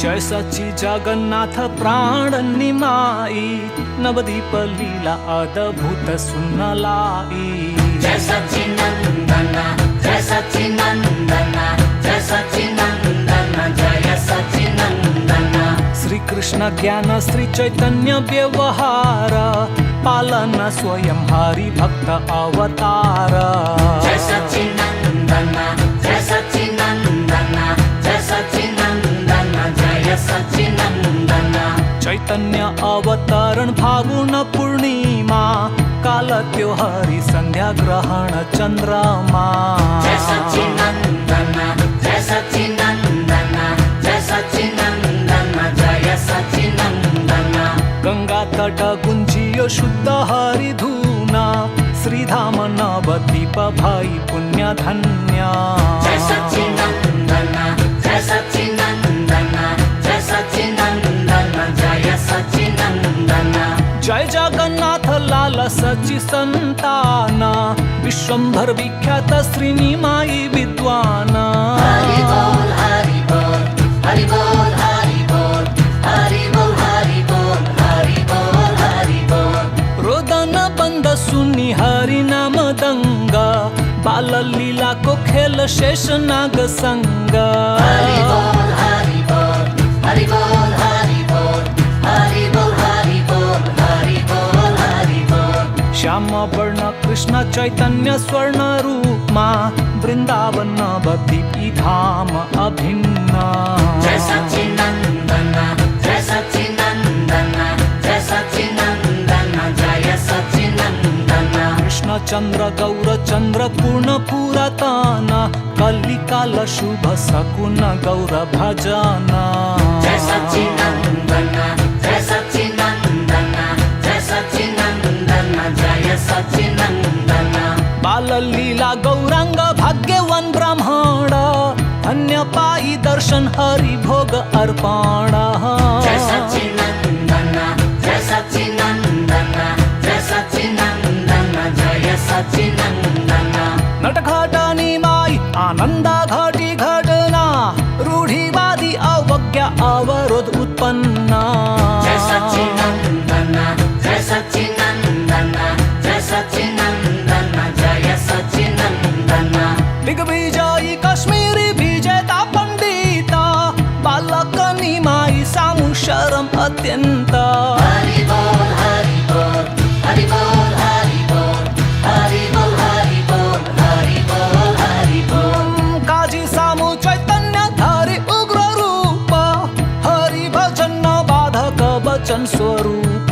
जय सच्ची जगन्नाथ प्राण निमाई, नवदीप लीला अद्भुत सुनलाई। जय सच्चिनंदन जय सच्चिनंदन जय सच्चिनंदन जय सच्चिनंदन। श्री कृष्ण ज्ञान श्री चैतन्य व्यवहार, पालन स्वयं हरि भक्त अवतार। जय सच्चिनंदन जय सच्चिनंदन जय सच्चिनंदन जय सच्चिनंदन। चैतन्य अवतरण फागुन पूर्णिमा, काल त्योहारी संध्या ग्रहण चंद्रमा। जय सच्चिनंदन जय सच्चिनंदन जय सच्चिनंदन जय सच्चिनंदन। गंगा तट गुंजियो शुद्ध हरि धूना, श्रीधाम नवदीप भाई पुण्य धन्य। जय सच्चिनंदन जय सच्चिनंदन जय सच्चिनंदन जय सच्चिनंदन। जय जगन्नाथ लाल सची संतान, विश्वंभर विख्यात श्रीनिमाई विद्वान। हरि बोल हरि बोल हरि बोल हरि बोल हरि बोल हरि बोल हरि बोल हरि बोल। रोदन बंद सुनी हरि नाम दंग, बाल लीला को खेल शेष नाग संग। हरि बोल हरि बोल हरि बोल हरि बोल हरि बोल हरि बोल हरि बोल हरि बोल। श्याम वर्ण कृष्ण चैतन्य स्वर्ण रूपमा, वृंदावन नवदीप धाम अभिन्न। जय सच्चिनंदन जय सच्चिनंदन जय सच्चिनंदन जय सच्चिनंदन। कृष्ण चंद्र गौर चंद्र पूर्ण पुरातन, कलिकाल शुभ सकुन गौर भजन। जय सच्चिनंदन जय सच्चिनंदन जय सच्चिनंदन जय सच्चिनंदन। बाल लीला गौरांग भाग्यवान ब्राह्मण, धन्य पाई दर्शन हरि भोग अर्पण। जय सच्चिनंदन जय सच्चिनंदन जय सच्चिनंदन जय सच्चिनंदन। नटघट निमाई आनंद घटी घटना, रूढ़िवादी अवज्ञा अवरोध उत्पन्न। जय सच्चिनंदन जय सच्चिनंदन जय सच्चिनंदन जय सच्चिनंदन। दिग्विजयी कश्मीरी विजेता पंडिता, बालक निमाई सामु शरम अत्यंत। हरि बोल हरि बोल हरि बोल हरि बोल हरि बोल हरि बोल हरि बोल हरि बोल। काजी सामु चैतन्य धारी उग्र रूप, हरि भजन बाधक वचन स्वरूप।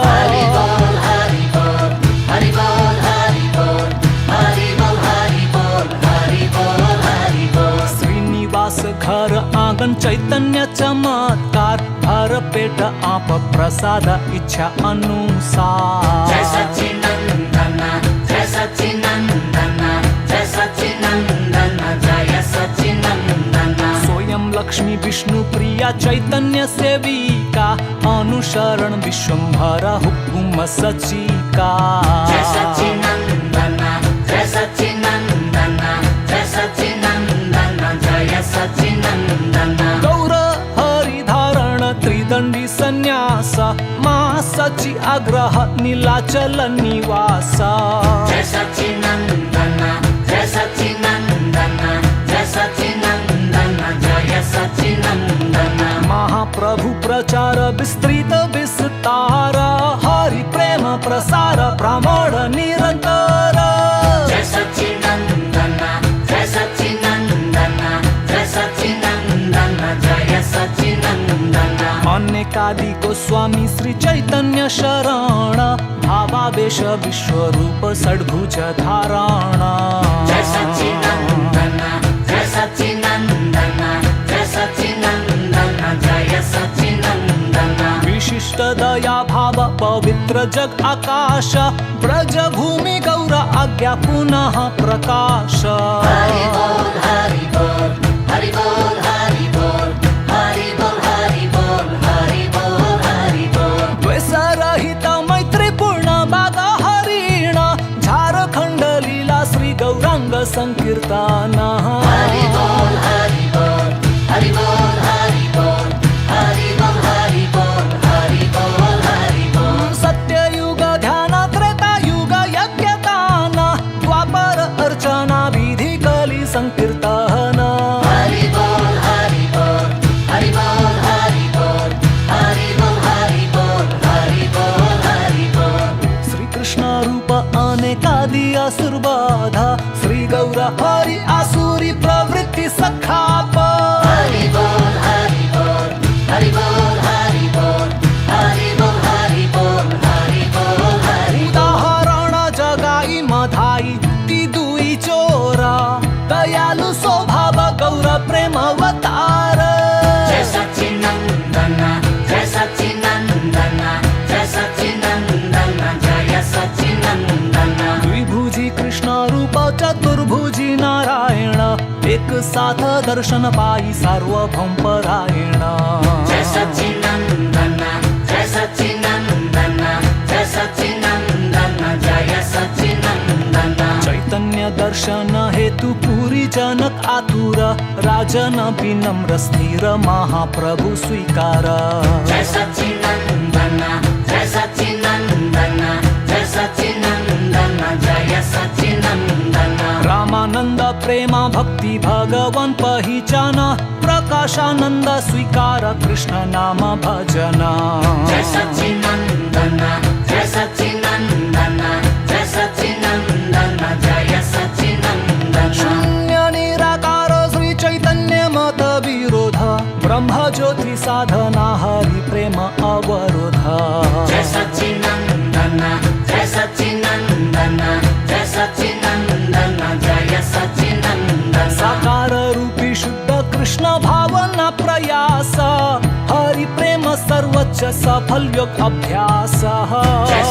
हरि बोल हरि बोल हरि बोल हरि बोल हरि बोल हरि बोल हरि बोल हरि बोल। श्रीनिवास घर आंगन चैतन्य चमत्कार, भर पेट आप प्रसाद इच्छा अनुसार। जय सच्चिनंदन जय सच्चिनंदन जय सच्चिनंदन जय सच्चिनंदन। स्वयं लक्ष्मी विष्णु प्रिया चैतन्य सेविका, अनुसरण विश्वंभर हुकुम सचिका। जय सच्चिनंदन जय सच्चिनंदन जय सच्चिनंदन जय सच्चिनंदन। गौर हरि धारण त्रिदंडी संन्यास, मा सची आग्रह नीलाचल निवास। जय सच्चिनंदन जय सच्चिनंदन जय सच्चिनंदन जय सच्चिनंदन। महाप्रभु प्रचार विस्तृत विस्तार, हरि प्रेम प्रसार ब्राह्मण निरंतर। जय सच्चिनंदन जय सच्चिनंदन जय सच्चिनंदन जय सच्चिनंदन। अनेकादि गोस्वामी श्री चैतन्य शरण, भावावेश विश्वरूप षड्भुज धारण। जय सच्चिनंदन जय सच्चिनंदन जय सच्चिनंदन जय सच्चिनंदन। विशिष्ट दया भाव पवित्र जग आकाश, ब्रज भूमि गौर आज्ञा पुनः प्रकाश। हरि बोल हरि बोल हरि बोल हरि बोल हरि बोल हरि बोल हरि बोल हरि बोल। द्वेष रहित मैत्री पूर्ण बाग हरिण, झारखंड लीला श्री गौरांग संकीर्तन। हरि बोल हरि बोल हरि बोल हरि बोल आसुरी प्रवृत्ती सखाप हरि बोल हरि बोल हरि बोल हरि बोल हरि बोल हरि बोल हरि बोल हरि उदाहरण जगाई मधाई ती दुई चोरा दयालु स्वभाव गौर प्रेमवतार जय सच्चिनंदन जय सच्चिनंदन जय सच्चिनंदन जय सच्चिनंदन द्विभुजी कृष्ण रूप चतुर्भुजी नारायण एक साथ दर्शन पाई सार्वभौम परायण जय सच्चिनंदन जय सच्चिनंदन जय सच्चिनंदन जय सच्चिनंदन चैतन्य दर्शन हेतु पुरी जनक आतुर राजन विनम्र स्थिर महाप्रभु स्वीकार जय सच्चिनंदन जय सच्चिनंदन जय सच्चिनंदन जय सच्चिनंदन रामानंद प्रेमा भक्ति भगवन पहिचान प्रकाशानंद स्वीकार कृष्ण नाम भजन जय सच्चिनंदन जय सच्चिनंदन जय सच्चिनंदन जय सच्चिनंदन शून्य निराकार श्री चैतन्य मत विरोध ब्रह्म ज्योति साधना हरि प्रेम अवरोध जय सच्चिनंदन जय सच्चिनंदन जय सच्चिनंदन जय सच्चिनंदन साकार रूपी शुद्ध कृष्ण भावना प्रयास हरि प्रेम सर्वोच्च सफल योग अभ्यास जय